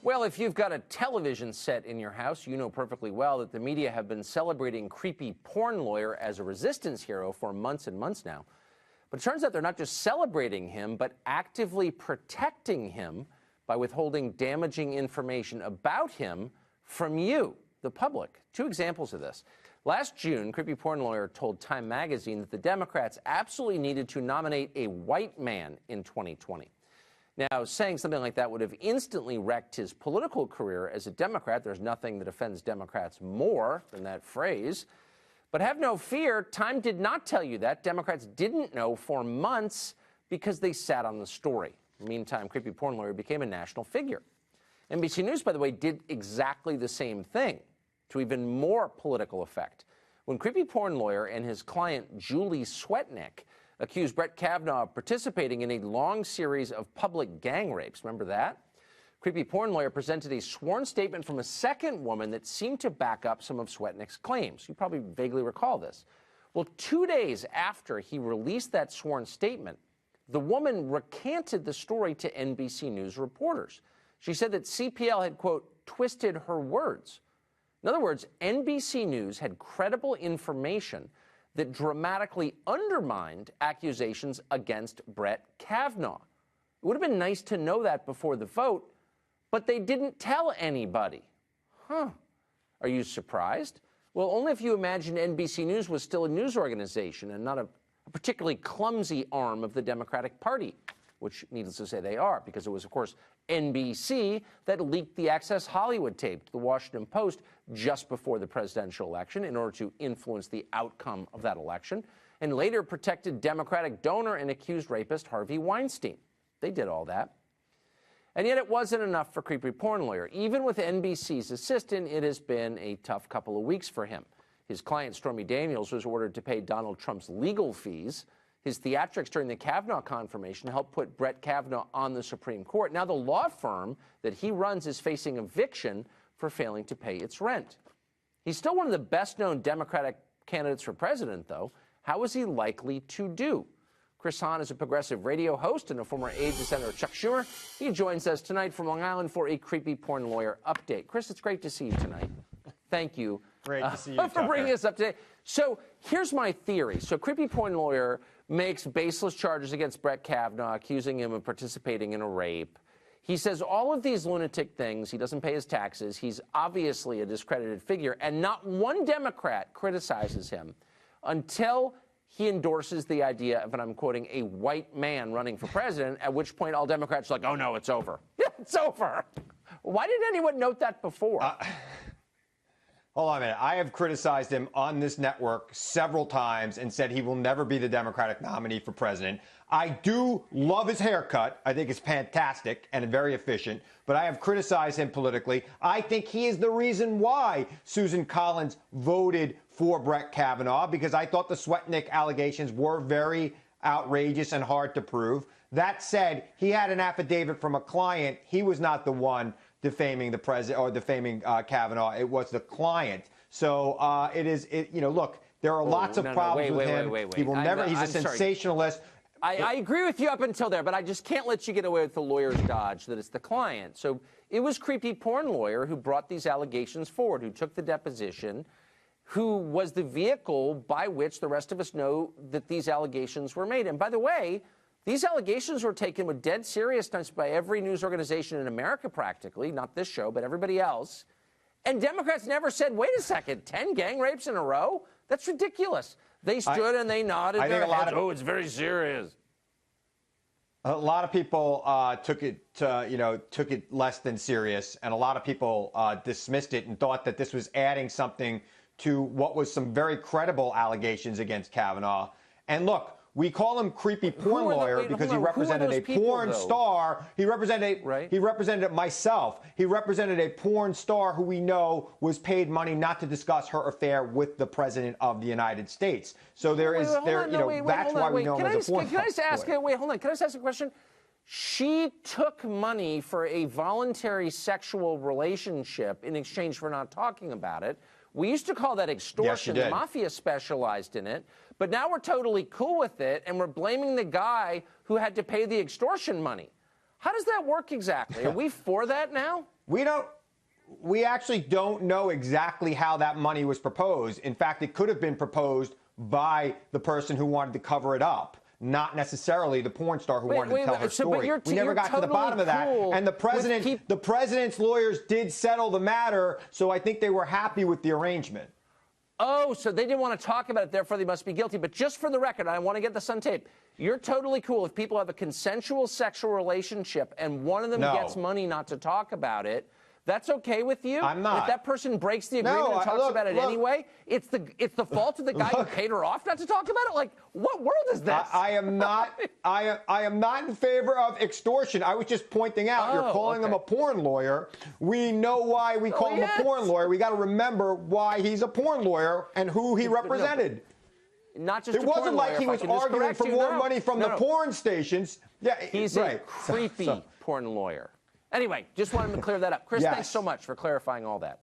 Well, if you've got a television set in your house, you know perfectly well that the media have been celebrating creepy porn lawyer as a resistance hero for months and months now. But it turns out they're not just celebrating him, but actively protecting him by withholding damaging information about him from you, the public. Two examples of this. Last June, creepy porn lawyer told Time magazine that the Democrats absolutely needed to nominate a white man in 2020. Now, saying something like that would have instantly wrecked his political career as a Democrat. There's nothing that offends Democrats more than that phrase. But have no fear, Time did not tell you that. Democrats didn't know for months because they sat on the story. Meantime, creepy porn lawyer became a national figure. NBC News, by the way, did exactly the same thing to even more political effect. When creepy porn lawyer and his client, Julie Swetnick, accused Brett Kavanaugh of participating in a long series of public gang rapes. Remember that? Creepy porn lawyer presented a sworn statement from a second woman that seemed to back up some of Swetnick's claims. You probably vaguely recall this. Well, 2 days after he released that sworn statement, the woman recanted the story to NBC News reporters. She said that CPL had, quote, twisted her words. In other words, NBC News had credible information that dramatically undermined accusations against Brett Kavanaugh. It would have been nice to know that before the vote, but they didn't tell anybody. Huh. Are you surprised? Well, only if you imagine NBC News was still a news organization and not a particularly clumsy arm of the Democratic Party, which, needless to say, they are, because it was, of course, NBC that leaked the Access Hollywood tape to the Washington Post just before the presidential election in order to influence the outcome of that election, and later protected Democratic donor and accused rapist Harvey Weinstein. They did all that. And yet it wasn't enough for creepy porn lawyer. Even with NBC's assistance, it has been a tough couple of weeks for him. His client, Stormy Daniels, was ordered to pay Donald Trump's legal fees. His theatrics during the Kavanaugh confirmation helped put Brett Kavanaugh on the Supreme Court. Now the law firm that he runs is facing eviction for failing to pay its rent. He's still one of the best-known Democratic candidates for president, though. How is he likely to do? Chris Hahn is a progressive radio host and a former aide to Senator Chuck Schumer. He joins us tonight from Long Island for a creepy porn lawyer update. Chris, it's great to see you tonight. Thank you. Great to see you, for bringing us up today. So here's my theory. So creepy porn lawyer makes baseless charges against Brett Kavanaugh, accusing him of participating in a rape. He says all of these lunatic things. He doesn't pay his taxes. He's obviously a discredited figure. And not one Democrat criticizes him until he endorses the idea of, and I'm quoting, a white man running for president, at which point all Democrats are like, oh, no, it's over. It's over. Why didn't anyone note that before? Hold on a minute. I have criticized him on this network several times and said he will never be the Democratic nominee for president. I do love his haircut. I think it's fantastic and very efficient, but I have criticized him politically. I think he is the reason why Susan Collins voted for Brett Kavanaugh, because I thought the Swetnick allegations were very outrageous and hard to prove. That said, he had an affidavit from a client. He was not the one defaming the president or defaming Kavanaugh. It was the client. So look, there are lots of problems with him. He will never. He's a sensationalist. I agree with you up until there, but I just can't let you get away with the lawyer's dodge that it's the client. So it was creepy porn lawyer who brought these allegations forward, who took the deposition, who was the vehicle by which the rest of us know that these allegations were made. And by the way, these allegations were taken with dead seriousness by every news organization in America practically, not this show, but everybody else. And Democrats never said, wait a second, 10 gang rapes in a row? That's ridiculous. They stood and they nodded their heads. Oh, it's very serious. A lot of people took it less than serious, and a lot of people dismissed it and thought that this was adding something to what was some very credible allegations against Kavanaugh. And look, we call him creepy porn lawyer because he represented a porn star. He represented myself. He represented a porn star who we know was paid money not to discuss her affair with the president of the United States. So that's why we know him as a porn star. Can I just ask a question? She took money for a voluntary sexual relationship in exchange for not talking about it. We used to call that extortion. Yes, the mafia specialized in it. But now we're totally cool with it, and we're blaming the guy who had to pay the extortion money. How does that work exactly? Are we for that now? We actually don't know exactly how that money was proposed. In fact, it could have been proposed by the person who wanted to cover it up, not necessarily the porn star who wanted to tell her story. We never got to the bottom of that. And the president's lawyers did settle the matter, so I think they were happy with the arrangement. Oh, so they didn't want to talk about it, therefore they must be guilty. But just for the record, I want to get this on tape. You're totally cool if people have a consensual sexual relationship and one of them gets money not to talk about it. That's okay with you? I'm not. And if that person breaks the agreement and talks about it anyway, it's the fault of the guy who paid her off not to talk about it? Like, what world is this? I am not in favor of extortion. I was just pointing out, you're calling him a porn lawyer. We know why we call him a porn lawyer. We got to remember why he's a porn lawyer and who he represented. Not just it wasn't like he was arguing for more money from the porn stations. Yeah, he's a creepy porn lawyer. Anyway, just wanted to clear that up. Chris, thanks so much for clarifying all that.